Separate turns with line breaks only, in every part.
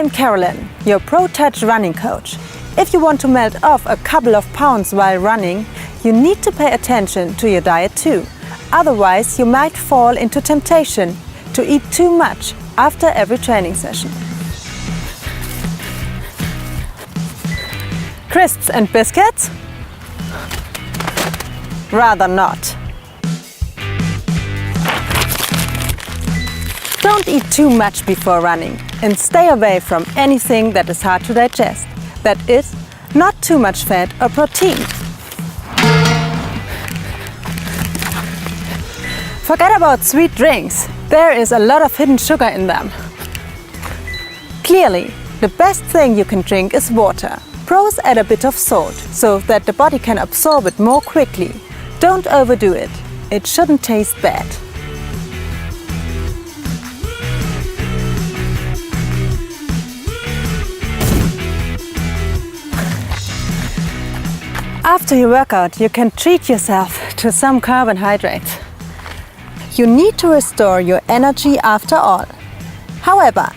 I'm Carolyn, your ProTouch running coach. If you want to melt off a couple of pounds while running, you need to pay attention to your diet too. Otherwise, you might fall into temptation to eat too much after every training session. Crisps and biscuits? Rather not. Don't eat too much before running and stay away from anything that is hard to digest. That is, not too much fat or protein. Forget about sweet drinks. There is a lot of hidden sugar in them. Clearly, the best thing you can drink is water. Pros add a bit of salt so that the body can absorb it more quickly. Don't overdo it. It shouldn't taste bad. After your workout, you can treat yourself to some carbohydrates. You need to restore your energy after all. However,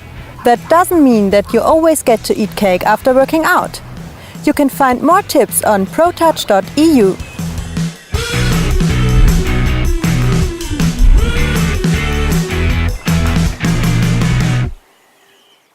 that doesn't mean that you always get to eat cake after working out. You can find more tips on protouch.eu.